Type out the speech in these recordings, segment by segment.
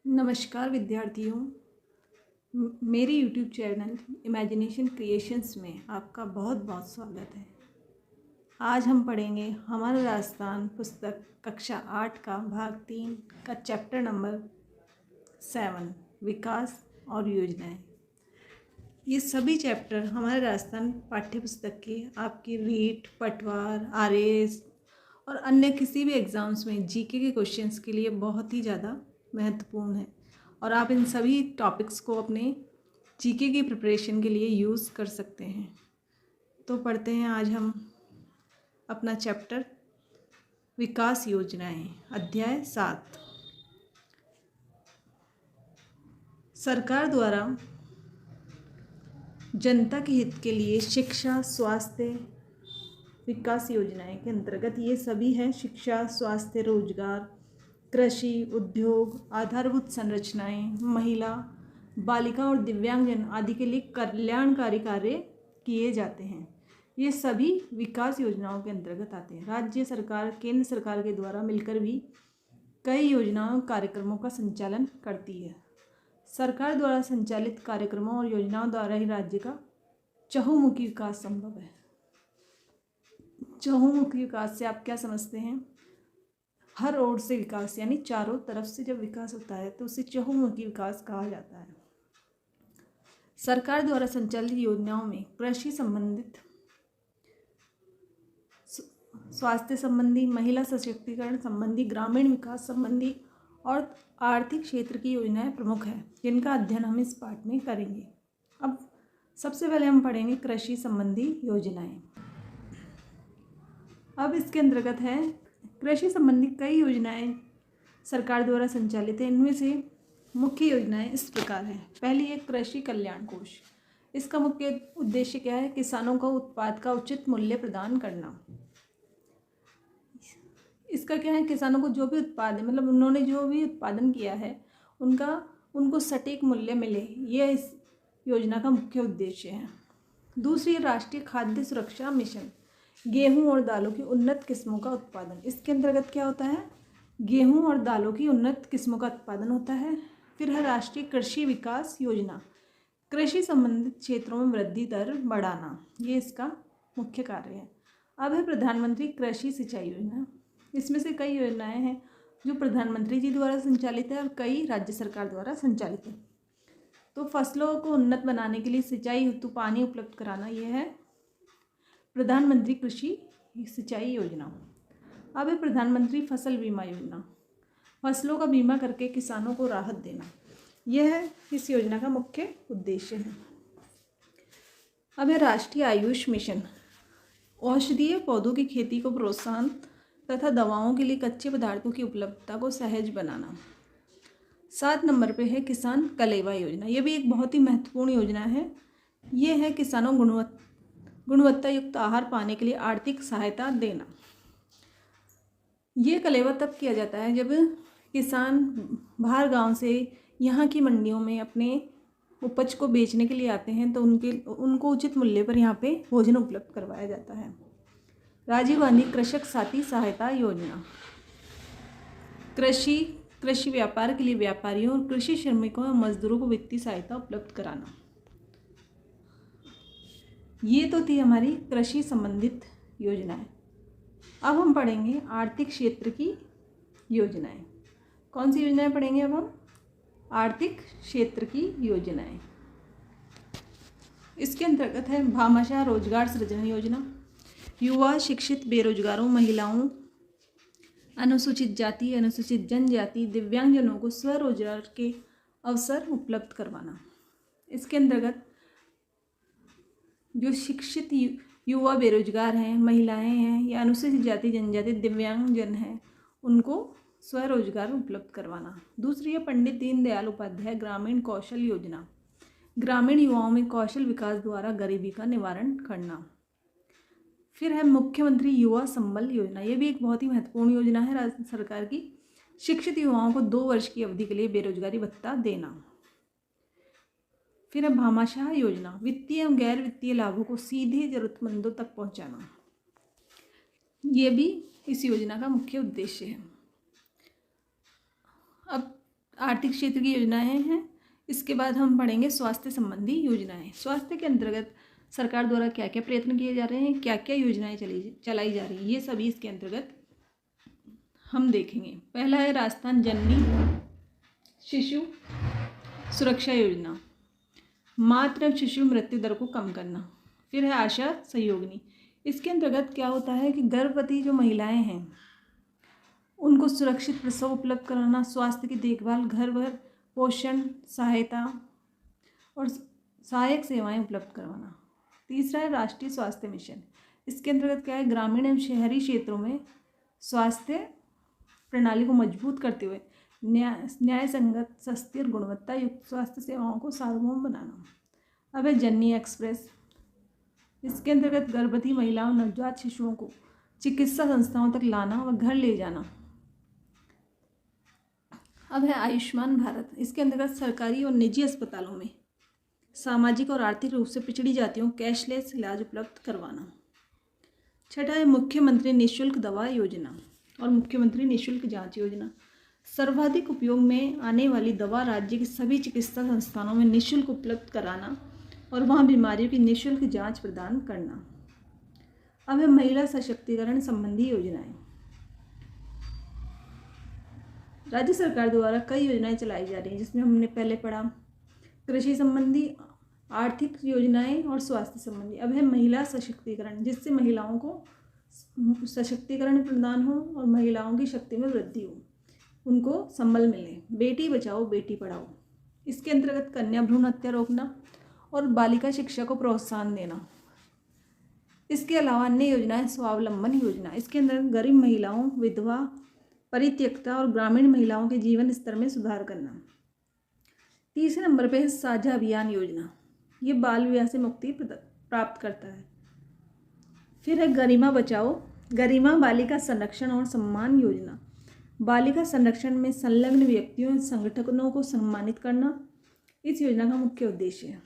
नमस्कार विद्यार्थियों। मेरे YouTube चैनल इमेजिनेशन क्रिएशंस में आपका बहुत बहुत स्वागत है। आज हम पढ़ेंगे हमारा राजस्थान पुस्तक कक्षा 8 का भाग 3 का चैप्टर नंबर 7 विकास और योजनाएं। ये सभी चैप्टर हमारे राजस्थान पाठ्य पुस्तक के आपके रीट, पटवार, RAS और अन्य किसी भी एग्ज़ाम्स में GK के क्वेश्चंस के लिए बहुत ही ज़्यादा महत्वपूर्ण है और आप इन सभी टॉपिक्स को अपने GK की प्रिपरेशन के लिए यूज़ कर सकते हैं। तो पढ़ते हैं आज हम अपना चैप्टर विकास योजनाएं, अध्याय 7। सरकार द्वारा जनता के हित के लिए शिक्षा, स्वास्थ्य, विकास योजनाएं के अंतर्गत ये सभी हैं। शिक्षा, स्वास्थ्य, रोजगार, कृषि, उद्योग, आधारभूत संरचनाएं, महिला, बालिका और दिव्यांगजन आदि के लिए कल्याणकारी कार्य किए जाते हैं। ये सभी विकास योजनाओं के अंतर्गत आते हैं। राज्य सरकार केंद्र सरकार के द्वारा मिलकर भी कई योजनाओं कार्यक्रमों का संचालन करती है। सरकार द्वारा संचालित कार्यक्रमों और योजनाओं द्वारा ही राज्य का चहुमुखी विकास संभव है। चहुमुखी विकास से आप क्या समझते हैं? हर ओर से विकास, यानी चारों तरफ से जब विकास होता है तो उसे चहुमुखी विकास कहा जाता है। सरकार द्वारा संचालित योजनाओं में कृषि संबंधित, स्वास्थ्य संबंधी, महिला सशक्तिकरण संबंधी, ग्रामीण विकास संबंधी और आर्थिक क्षेत्र की योजनाएं प्रमुख हैं, जिनका अध्ययन हम इस पाठ में करेंगे। अब सबसे पहले हम पढ़ेंगे कृषि संबंधी योजनाएं। अब इसके अंतर्गत है कृषि संबंधी कई योजनाएं सरकार द्वारा संचालित है। इनमें से मुख्य योजनाएं इस प्रकार हैं। पहली है कृषि कल्याण कोष। इसका मुख्य उद्देश्य क्या है? किसानों को उत्पाद का उचित मूल्य प्रदान करना। इसका क्या है? किसानों को जो भी उत्पाद है, मतलब उन्होंने जो भी उत्पादन किया है उनको सटीक मूल्य मिले, यह इस योजना का मुख्य उद्देश्य है। दूसरी, राष्ट्रीय खाद्य सुरक्षा मिशन। गेहूं और दालों की उन्नत किस्मों का उत्पादन। इसके अंतर्गत क्या होता है? गेहूं और दालों की उन्नत किस्मों का उत्पादन होता है। फिर है राष्ट्रीय कृषि विकास योजना। कृषि संबंधित क्षेत्रों में वृद्धि दर बढ़ाना, ये इसका मुख्य कार्य है। अब है प्रधानमंत्री कृषि सिंचाई योजना। इसमें से कई योजनाएं हैं जो प्रधानमंत्री जी द्वारा संचालित है और कई राज्य सरकार द्वारा संचालित है। तो फसलों को उन्नत बनाने के लिए सिंचाई हेतु पानी उपलब्ध कराना, यह है प्रधानमंत्री कृषि सिंचाई योजना। अब है प्रधानमंत्री फसल बीमा योजना। फसलों का बीमा करके किसानों को राहत देना, यह इस योजना का मुख्य उद्देश्य है। अब है राष्ट्रीय आयुष मिशन। औषधीय पौधों की खेती को प्रोत्साहन तथा दवाओं के लिए कच्चे पदार्थों की उपलब्धता को सहज बनाना। 7 नंबर पे है किसान कलेवा योजना। यह भी एक बहुत ही महत्वपूर्ण योजना है। यह है किसानों गुणवत्ता युक्त आहार पाने के लिए आर्थिक सहायता देना। ये कलेवा तब किया जाता है जब किसान बाहर गांव से यहाँ की मंडियों में अपने उपज को बेचने के लिए आते हैं, तो उनको उचित मूल्य पर यहाँ पे भोजन उपलब्ध करवाया जाता है। राजीव गांधी कृषक साथी सहायता योजना। कृषि व्यापार के लिए व्यापारियों और कृषि श्रमिकों और मजदूरों को वित्तीय सहायता उपलब्ध कराना। ये तो थी हमारी कृषि संबंधित योजनाएं। अब हम पढ़ेंगे आर्थिक क्षेत्र की योजनाएं। कौन सी योजनाएं पढ़ेंगे अब हम? आर्थिक क्षेत्र की योजनाएं। इसके अंतर्गत है भामाशाह रोजगार सृजन योजना। युवा, शिक्षित, बेरोजगारों, महिलाओं, अनुसूचित जाति, अनुसूचित जनजाति, दिव्यांगजनों को स्वरोजगार के अवसर उपलब्ध करवाना। इसके अंतर्गत जो शिक्षित युवा बेरोजगार हैं, महिलाएं हैं या अनुसूचित जाति, जनजाति, दिव्यांगजन हैं, उनको स्वरोजगार उपलब्ध करवाना। दूसरी है पंडित दीनदयाल उपाध्याय ग्रामीण कौशल योजना। ग्रामीण युवाओं में कौशल विकास द्वारा गरीबी का निवारण करना। फिर है मुख्यमंत्री युवा संबल योजना। ये भी एक बहुत ही महत्वपूर्ण योजना है राज्य सरकार की। शिक्षित युवाओं को 2 वर्ष की अवधि के लिए बेरोजगारी भत्ता देना। फिर है भामाशाह योजना। वित्तीय एवं गैर वित्तीय लाभों को सीधे जरूरतमंदों तक पहुंचाना, ये भी इस योजना का मुख्य उद्देश्य है। अब आर्थिक क्षेत्र की योजनाएं हैं। इसके बाद हम पढ़ेंगे स्वास्थ्य संबंधी योजनाएं। स्वास्थ्य के अंतर्गत सरकार द्वारा क्या क्या प्रयत्न किए जा रहे हैं, क्या क्या योजनाएं चलाई जा रही हैं, ये सभी इसके अंतर्गत हम देखेंगे। पहला है राजस्थान जननी शिशु सुरक्षा योजना, मातृ एवं शिशु मृत्यु दर को कम करना। फिर है आशा सहयोगिनी। इसके अंतर्गत क्या होता है कि गर्भवती जो महिलाएं हैं उनको सुरक्षित प्रसव उपलब्ध कराना, स्वास्थ्य की देखभाल, घर भर पोषण सहायता और सहायक सेवाएं उपलब्ध करवाना। तीसरा है राष्ट्रीय स्वास्थ्य मिशन। इसके अंतर्गत क्या है, ग्रामीण एवं शहरी क्षेत्रों में स्वास्थ्य प्रणाली को मजबूत करते हुए न्याय संगत, सस्ती और गुणवत्ता युक्त स्वास्थ्य सेवाओं को सार्वभौम बनाना। अब है जननी एक्सप्रेस। इसके अंतर्गत गर्भवती महिलाओं, नवजात शिशुओं को चिकित्सा संस्थाओं तक लाना और घर ले जाना। अब है आयुष्मान भारत। इसके अंतर्गत सरकारी और निजी अस्पतालों में सामाजिक और आर्थिक रूप से पिछड़ी जातियों कैशलेस इलाज उपलब्ध करवाना। छठा है मुख्यमंत्री निःशुल्क दवा योजना और मुख्यमंत्री निःशुल्क जांच योजना। सर्वाधिक उपयोग में आने वाली दवा राज्य के सभी चिकित्सा संस्थानों में निःशुल्क उपलब्ध कराना और वहां बीमारियों की निःशुल्क जांच प्रदान करना। अब है महिला सशक्तिकरण संबंधी योजनाएं। राज्य सरकार द्वारा कई योजनाएं चलाई जा रही हैं, जिसमें हमने पहले पढ़ा कृषि संबंधी, आर्थिक योजनाएं और स्वास्थ्य संबंधी। अब है महिला सशक्तिकरण, जिससे महिलाओं को सशक्तिकरण प्रदान हो और महिलाओं की शक्ति में वृद्धि हो, उनको संबल मिले। बेटी बचाओ बेटी पढ़ाओ। इसके अंतर्गत कन्या भ्रूण हत्या रोकना और बालिका शिक्षा को प्रोत्साहन देना। इसके अलावा अन्य योजनाएं स्वावलंबन योजना। इसके अंदर गरीब महिलाओं, विधवा, परित्यक्ता और ग्रामीण महिलाओं के जीवन स्तर में सुधार करना। तीसरे नंबर पे है साझा अभियान योजना। ये बाल विवाह से मुक्ति प्राप्त करता है। फिर है गरिमा बचाओ, गरिमा बालिका संरक्षण और सम्मान योजना। बालिका संरक्षण में संलग्न व्यक्तियों और संगठनों को सम्मानित करना इस योजना का मुख्य उद्देश्य है।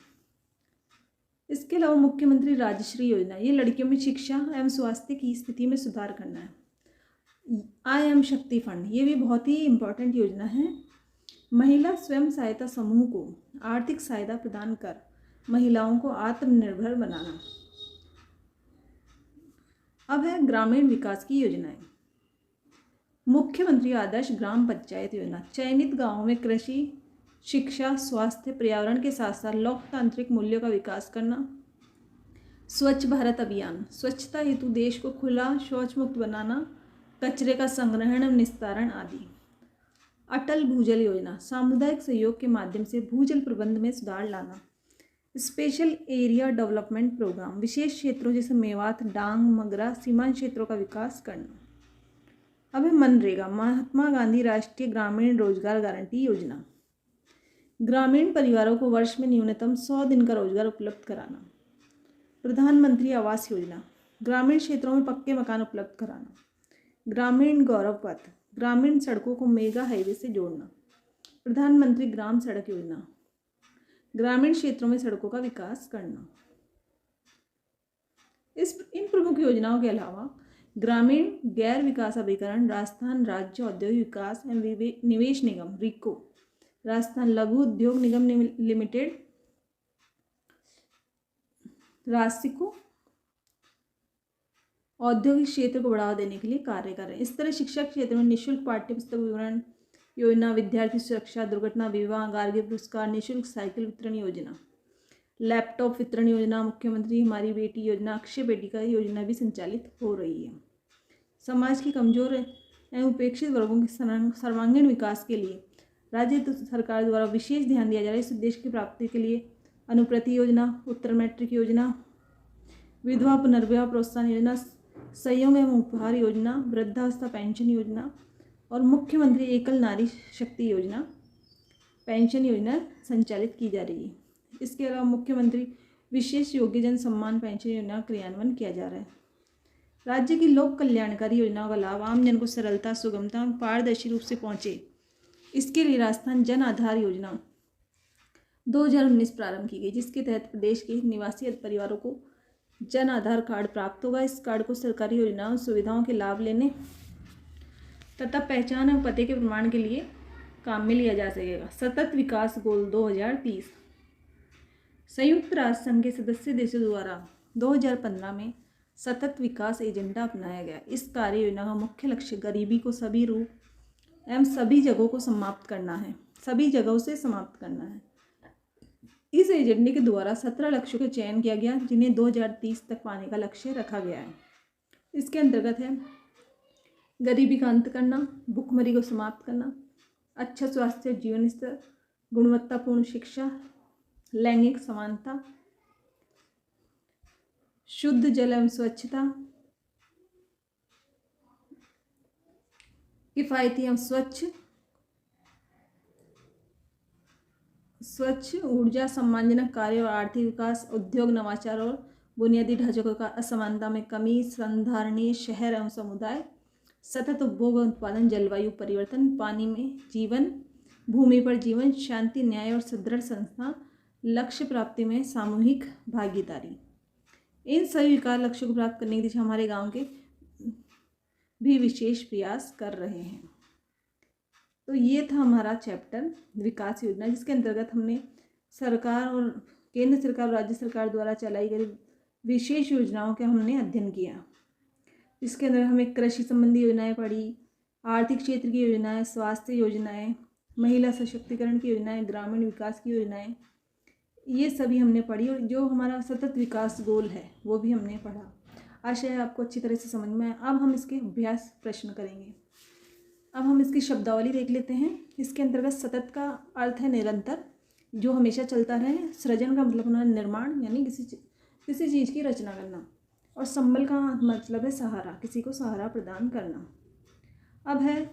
इसके अलावा मुख्यमंत्री राजश्री योजना, ये लड़कियों में शिक्षा एवं स्वास्थ्य की स्थिति में सुधार करना है। आई एम शक्ति फंड, ये भी बहुत ही इम्पोर्टेंट योजना है। महिला स्वयं सहायता समूह को आर्थिक सहायता प्रदान कर महिलाओं को आत्मनिर्भर बनाना। अब है ग्रामीण विकास की योजनाएं। मुख्यमंत्री आदर्श ग्राम पंचायत योजना, चयनित गांवों में कृषि, शिक्षा, स्वास्थ्य, पर्यावरण के साथ साथ लोकतांत्रिक मूल्यों का विकास करना। स्वच्छ भारत अभियान, स्वच्छता हेतु देश को खुला शौच मुक्त बनाना, कचरे का संग्रहण एवं निस्तारण आदि। अटल भूजल योजना, सामुदायिक सहयोग के माध्यम से भूजल प्रबंध में सुधार लाना। स्पेशल एरिया डेवलपमेंट प्रोग्राम, विशेष क्षेत्रों जैसे मेवात, डांग, मगरा, सीमांत क्षेत्रों का विकास करना। अब है मनरेगा, महात्मा गांधी राष्ट्रीय ग्रामीण रोजगार गारंटी योजना। ग्रामीण परिवारों को वर्ष में न्यूनतम 100 दिन का रोजगार उपलब्ध कराना। प्रधानमंत्री आवास योजना, ग्रामीण क्षेत्रों में पक्के मकान उपलब्ध कराना। ग्रामीण गौरव पथ, ग्रामीण सड़कों को मेगा हाईवे से जोड़ना। प्रधानमंत्री ग्राम सड़क योजना, ग्रामीण क्षेत्रों में सड़कों का विकास करना। इन प्रमुख योजनाओं के अलावा ग्रामीण गैर विकास अभिकरण, राजस्थान राज्य औद्योगिक विकास एवं निवेश निगम रिको, राजस्थान लघु उद्योग निगम लिमिटेड राशि को औद्योगिक क्षेत्र को बढ़ावा देने के लिए कार्य कर रहे हैं। इस तरह शिक्षा क्षेत्र में निःशुल्क पाठ्य पुस्तक वितरण योजना, विद्यार्थी सुरक्षा, दुर्घटना विवाह, गार्गी पुरस्कार, निःशुल्क साइकिल वितरण योजना, लैपटॉप वितरण योजना, मुख्यमंत्री हमारी बेटी योजना, अक्षय बेटिका योजना भी संचालित हो रही है। समाज की कमजोर एवं उपेक्षित वर्गों के सर्वांगीण विकास के लिए राज्य सरकार द्वारा विशेष ध्यान दिया जा रहा है। इस उद्देश्य की प्राप्ति के लिए अनुप्रति योजना, उत्तर मैट्रिक योजना, विधवा पुनर्विवाह प्रोत्साहन योजना, सहयोग एवं उपहार योजना, वृद्धावस्था पेंशन योजना और मुख्यमंत्री एकल नारी शक्ति योजना पेंशन योजना संचालित की जा रही है। इसके अलावा मुख्यमंत्री विशेष योग्यजन सम्मान पेंशन योजना का क्रियान्वयन किया जा रहा है। राज्य की लोक कल्याणकारी योजनाओं का लाभ आम जन को सरलता, सुगमता और पारदर्शी रूप से पहुंचे, इसके लिए राजस्थान जन आधार योजना 2019 प्रारंभ की गई, जिसके तहत प्रदेश के निवासी परिवारों को जन आधार कार्ड प्राप्त होगा। इस कार्ड को सरकारी योजनाओं और सुविधाओं के लाभ लेने तथा पहचान और पते के प्रमाण के लिए काम में लिया जा सकेगा। सतत विकास गोल 2030। संयुक्त राष्ट्र संघ के सदस्य देशों द्वारा 2015 में सतत विकास एजेंडा अपनाया गया। इस कार्य योजना का मुख्य लक्ष्य गरीबी को सभी रूप एवं सभी जगहों को समाप्त करना है, सभी जगहों से समाप्त करना है। इस एजेंडे के द्वारा 17 लक्ष्यों का चयन किया गया, जिन्हें 2030 तक पाने का लक्ष्य रखा गया है। इसके अंतर्गत है गरीबी का अंत करना, भुखमरी को समाप्त करना, अच्छा स्वास्थ्य जीवन स्तर, गुणवत्तापूर्ण शिक्षा, लैंगिक समानता, शुद्ध जल एवं स्वच्छता, किफायती एवं स्वच्छ ऊर्जा, सम्मानजनक कार्य और आर्थिक विकास, उद्योग, नवाचार और बुनियादी ढांचों का असमानता में कमी, संधारणीय शहर एवं समुदाय, सतत उपभोग और उत्पादन, जलवायु परिवर्तन, पानी में जीवन, भूमि पर जीवन, शांति, न्याय और सुदृढ़ संस्था, लक्ष्य प्राप्ति में सामूहिक भागीदारी। इन सभी विकास लक्ष्यों को प्राप्त करने की दिशा हमारे गांव के भी विशेष प्रयास कर रहे हैं। तो ये था हमारा चैप्टर विकास योजना, जिसके अंतर्गत हमने सरकार और केंद्र सरकार और राज्य सरकार द्वारा चलाई गई विशेष योजनाओं का हमने अध्ययन किया। इसके अंदर हमें कृषि संबंधी योजनाएं पढ़ी, आर्थिक क्षेत्र की योजनाएं, स्वास्थ्य योजनाएं, महिला सशक्तिकरण की योजनाएं, ग्रामीण विकास की योजनाएं, ये सभी हमने पढ़ी। और जो हमारा सतत विकास गोल है वो भी हमने पढ़ा। आशा है आपको अच्छी तरह से समझ में आया। अब हम इसके अभ्यास प्रश्न करेंगे। अब हम इसकी शब्दावली देख लेते हैं। इसके अंतर्गत सतत का अर्थ है निरंतर, जो हमेशा चलता रहे। सृजन का मतलब होना निर्माण, यानी किसी चीज़ की रचना करना। और संबल का मतलब है सहारा, किसी को सहारा प्रदान करना। अब है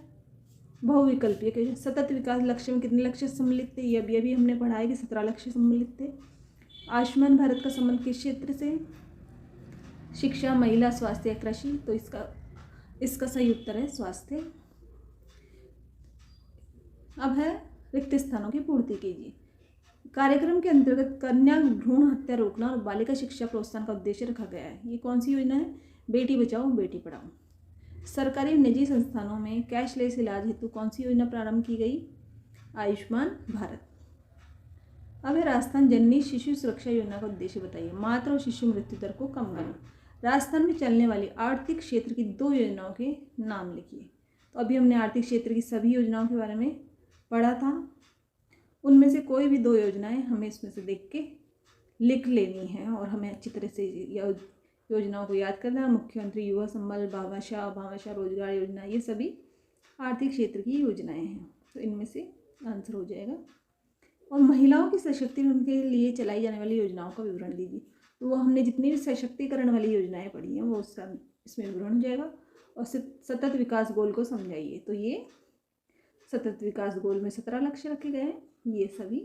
बहुविकल्पीय के सतत विकास लक्ष्य में कितने लक्ष्य सम्मिलित थे, ये अभी हमने पढ़ा है कि 17 लक्ष्य सम्मिलित थे। आयुष्मान भारत का संबंध किस क्षेत्र से, शिक्षा, महिला, स्वास्थ्य, कृषि, तो इसका सही उत्तर है स्वास्थ्य। अब है रिक्त स्थानों की पूर्ति कीजिए। कार्यक्रम के अंतर्गत कन्या भ्रूण हत्या रोकना और बालिका शिक्षा प्रोत्साहन का उद्देश्य रखा गया है। ये कौन सी योजना है? बेटी बचाओ बेटी पढ़ाओ। सरकारी और निजी संस्थानों में कैशलेस इलाज हेतु कौन सी योजना प्रारंभ की गई? आयुष्मान भारत। अब है राजस्थान जननी शिशु सुरक्षा योजना का उद्देश्य बताइए। मातृ और शिशु मृत्यु दर को कम करना। राजस्थान में चलने वाली आर्थिक क्षेत्र की 2 योजनाओं के नाम लिखिए। तो अभी हमने आर्थिक क्षेत्र की सभी योजनाओं के बारे में पढ़ा था। उनमें से कोई भी 2 योजनाएं हमें इसमें से देख के लिख लेनी है और हमें अच्छी तरह से योजनाओं को याद करना है। मुख्यमंत्री युवा संबल, भामाशाह रोजगार योजना, ये सभी आर्थिक क्षेत्र की योजनाएं हैं। तो इनमें से आंसर हो जाएगा। और महिलाओं की सशक्तिकरण के लिए चलाई जाने वाली योजनाओं का विवरण दीजिए। तो वो हमने जितनी भी सशक्तिकरण वाली योजनाएं पढ़ी हैं वो उसका इसमें विवरण हो जाएगा। और सतत विकास गोल को समझाइए। तो ये सतत विकास गोल में 17 लक्ष्य रखे गए हैं, ये सभी।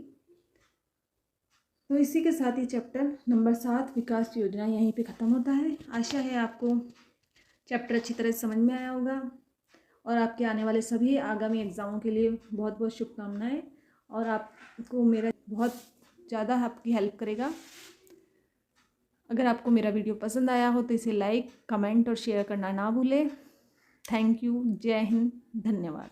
तो इसी के साथ ही चैप्टर नंबर 7 विकास योजना यहीं पे ख़त्म होता है। आशा है आपको चैप्टर अच्छी तरह से समझ में आया होगा और आपके आने वाले सभी आगामी एग्ज़ामों के लिए बहुत बहुत शुभकामनाएं। और आपको मेरा बहुत ज़्यादा आपकी हेल्प करेगा। अगर आपको मेरा वीडियो पसंद आया हो तो इसे लाइक, कमेंट और शेयर करना ना भूलें। Thank you. जय हिंद। धन्यवाद।